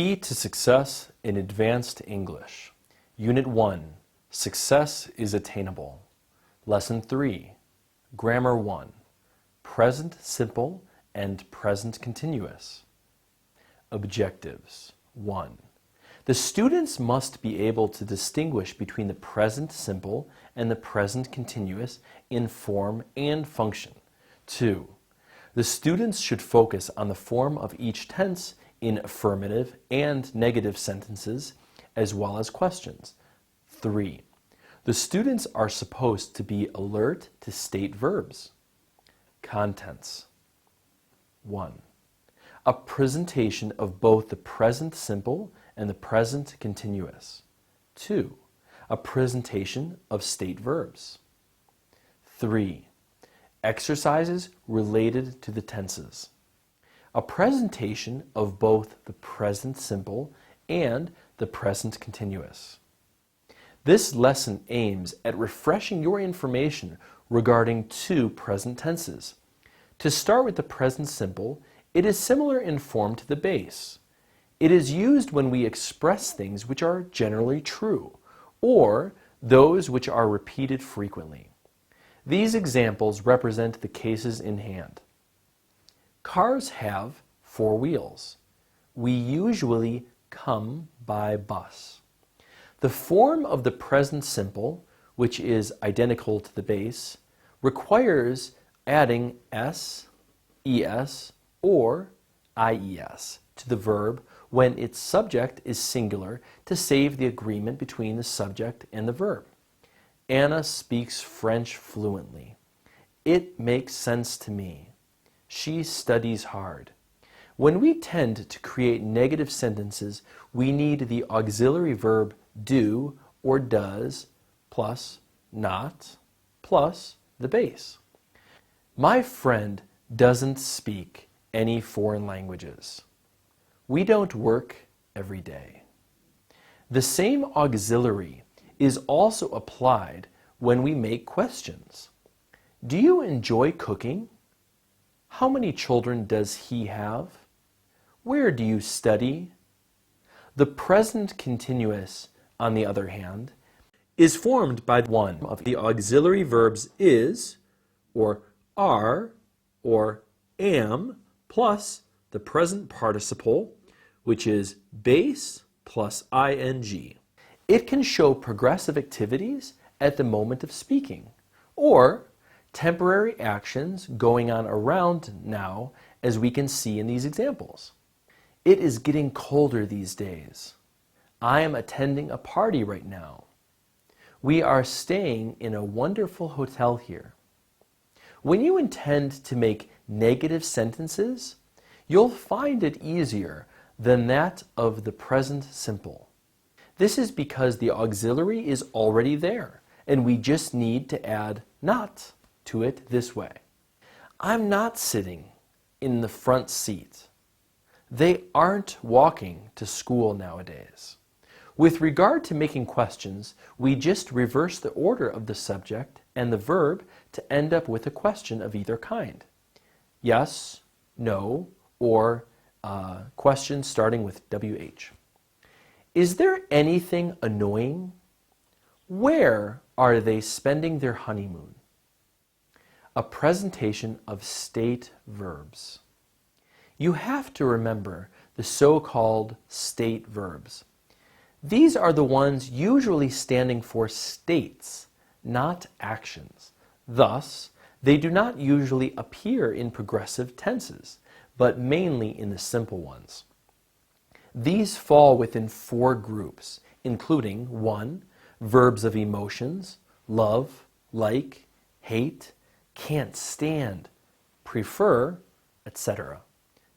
Key to Success in Advanced English. Unit 1. Success is attainable. Lesson 3. Grammar 1. Present simple and present continuous. Objectives. 1. The students must be able to distinguish between the present simple and the present continuous in form and function. 2. The students should focus on the form of each tense in affirmative and negative sentences, as well as questions. 3. The students are supposed to be alert to state verbs. Contents. 1. A presentation of both the present simple and the present continuous. 2. A presentation of state verbs. 3. Exercises related to the tenses. A presentation of both the present simple and the present continuous. This lesson aims at refreshing your information regarding two present tenses. To start with the present simple, it is similar in form to the base. It is used when we express things which are generally true, or those which are repeated frequently. These examples represent the cases in hand. Cars have 4 wheels. We usually come by bus. The form of the present simple, which is identical to the base, requires adding s, es, or ies to the verb when its subject is singular to save the agreement between the subject and the verb. Anna speaks French fluently. It makes sense to me. She studies hard. When we tend to create negative sentences, we need the auxiliary verb do or does plus not plus the base. My friend doesn't speak any foreign languages. We don't work every day. The same auxiliary is also applied when we make questions. Do you enjoy cooking? How many children does he have? Where do you study? The present continuous, on the other hand, is formed by one of the auxiliary verbs is, or are, or am, plus the present participle, which is base plus ing. It can show progressive activities at the moment of speaking, or temporary actions going on around now, as we can see in these examples. It is getting colder these days. I am attending a party right now. We are staying in a wonderful hotel here. When you intend to make negative sentences, you'll find it easier than that of the present simple. This is because the auxiliary is already there, and we just need to add not to it this way. I'm not sitting in the front seat. They aren't walking to school nowadays. With regard to making questions, we just reverse the order of the subject and the verb to end up with a question of either kind. Yes, no, or question starting with WH. Is there anything annoying? Where are they spending their honeymoon? A presentation of state verbs. You have to remember the so-called state verbs. These are the ones usually standing for states, not actions. Thus, they do not usually appear in progressive tenses, but mainly in the simple ones. These fall within 4 groups, including 1. Verbs of emotions, love, like, hate, can't stand, prefer, etc.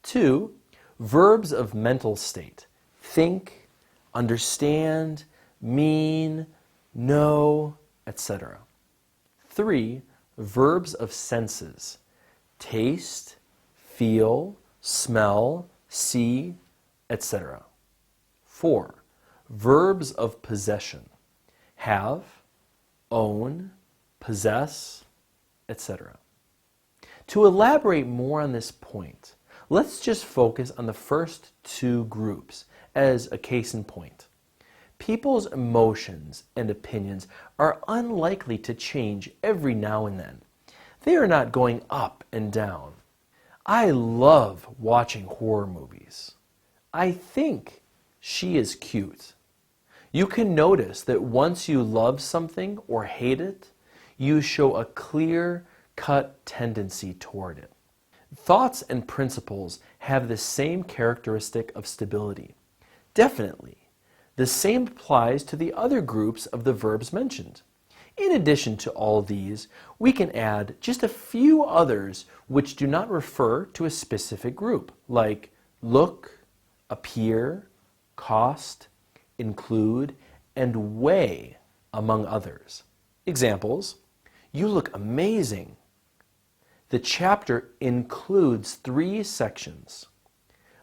2. Verbs of mental state, think, understand, mean, know, etc. 3. Verbs of senses, taste, feel, smell, see, etc. 4. Verbs of possession, have, own, possess, etc. To elaborate more on this point, let's just focus on the first 2 groups as a case in point. People's emotions and opinions are unlikely to change every now and then. They are not going up and down. I love watching horror movies. I think she is cute. You can notice that once you love something or hate it, you show a clear-cut tendency toward it. Thoughts and principles have the same characteristic of stability. Definitely. The same applies to the other groups of the verbs mentioned. In addition to all these, we can add just a few others which do not refer to a specific group, like look, appear, cost, include, and weigh, among others. Examples: you look amazing. The chapter includes 3 sections.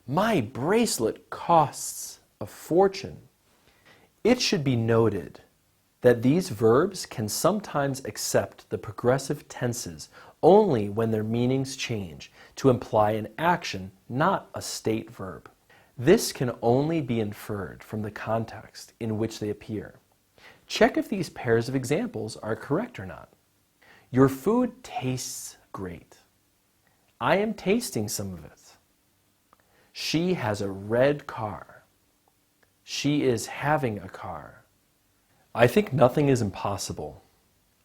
My bracelet costs a fortune. It should be noted that these verbs can sometimes accept the progressive tenses only when their meanings change to imply an action, not a state verb. This can only be inferred from the context in which they appear. Check if these pairs of examples are correct or not. Your food tastes great. I am tasting some of it. She has a red car. She is having a car. I think nothing is impossible.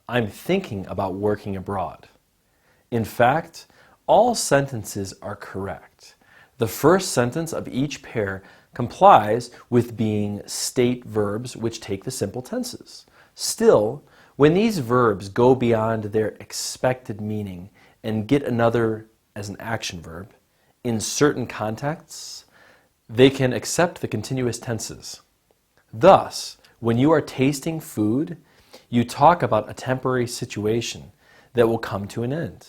I'm thinking about working abroad. In fact, all sentences are correct. The first sentence of each pair complies with being state verbs which take the simple tenses. Still, when these verbs go beyond their expected meaning and get another as an action verb, in certain contexts, they can accept the continuous tenses. Thus, when you are tasting food, you talk about a temporary situation that will come to an end.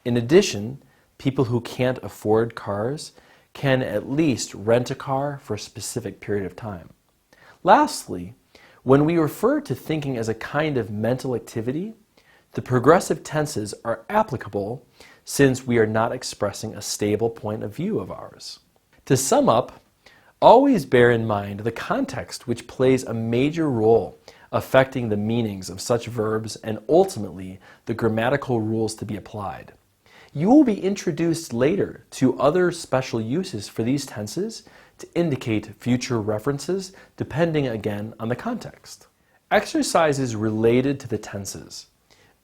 In addition, people who can't afford cars can at least rent a car for a specific period of time. Lastly, when we refer to thinking as a kind of mental activity, the progressive tenses are applicable since we are not expressing a stable point of view of ours. To sum up, always bear in mind the context which plays a major role affecting the meanings of such verbs and ultimately the grammatical rules to be applied. You will be introduced later to other special uses for these tenses to indicate future references depending again on the context. Exercises related to the tenses.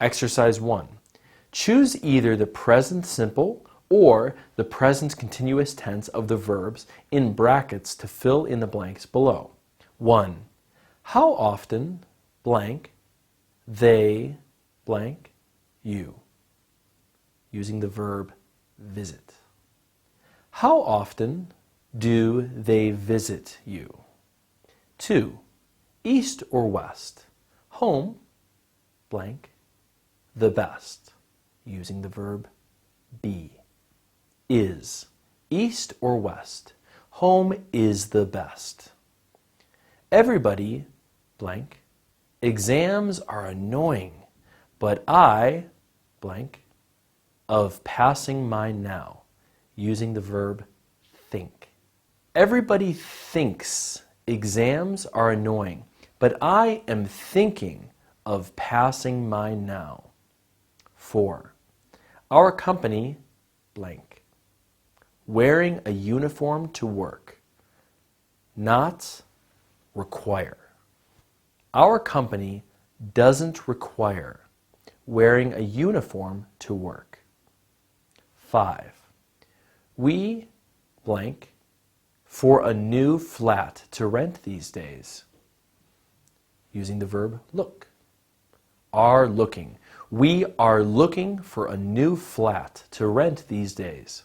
Exercise 1. Choose either the present simple or the present continuous tense of the verbs in brackets to fill in the blanks below. 1. How often blank they blank you, using the verb visit. How often do they visit you? 2. East or west, home blank the best, using the verb be. Is, east or west, home is the best. Everybody blank, exams are annoying, but I blank of passing mine now, using the verb think. Everybody thinks exams are annoying, but I am thinking of passing mine now. 4. Our company blank. Wearing a uniform to work, not require. Our company doesn't require wearing a uniform to work. 5. We blank for a new flat to rent these days, using the verb look. Are looking. We are looking for a new flat to rent these days.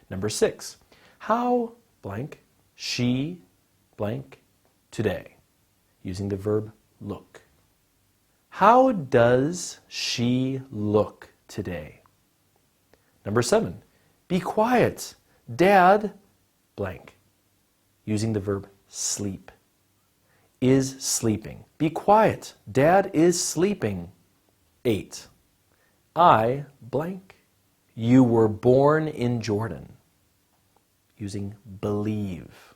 Number 6. How blank she blank today, using the verb look. How does she look today? Number 7. Be quiet. Dad blank, using the verb sleep. Is sleeping. Be quiet. Dad is sleeping. 8. I blank. You were born in Jordan, using believe.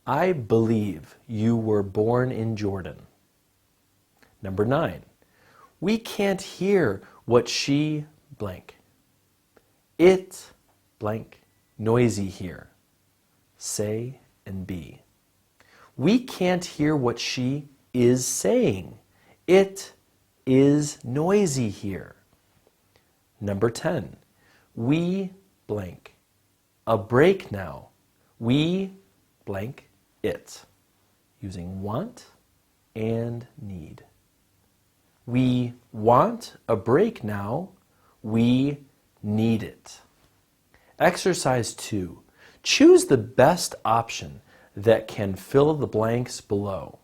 I believe you were born in Jordan. Number 9. We can't hear what she blank. It blank noisy here. Say and be. We can't hear what she is saying. It is noisy here. Number 10. We blank. A break now. We blank it. Using want and need. We want a break now. We need it. Exercise 2. Choose the best option that can fill the blanks below.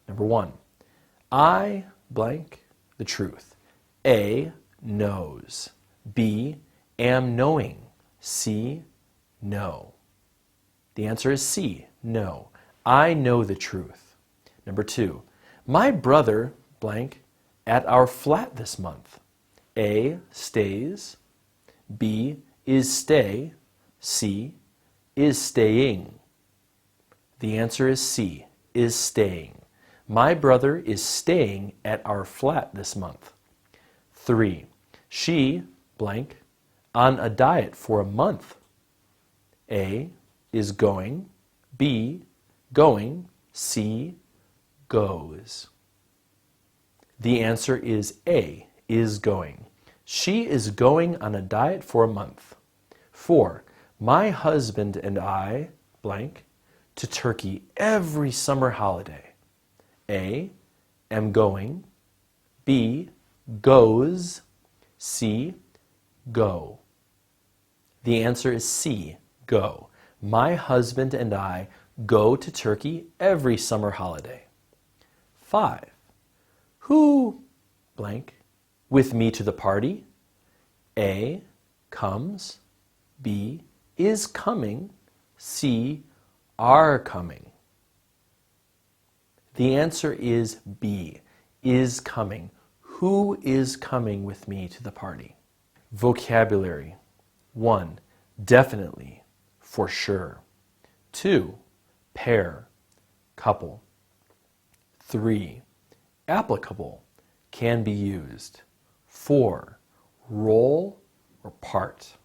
Number 1. I blank the truth. A knows. B am knowing. C know. The answer is C, know. I know the truth. Number 2. My brother blank at our flat this month. A stays. B is stay. C is staying. The answer is C, is staying. My brother is staying at our flat this month. 3. She blank on a diet for a month. A is going. B going. C goes. The answer is A, is going. She is going on a diet for a month. 4. My husband and I blank to Turkey every summer holiday. A am going. B goes. C go. The answer is C, go. My husband and I go to Turkey every summer holiday. 5. Who blank with me to the party? A comes. B is coming. C are coming. The answer is B, is coming. Who is coming with me to the party? Vocabulary. 1. Definitely, for sure. 2. Pair, couple. 3. Applicable, can be used. 4. Role or part.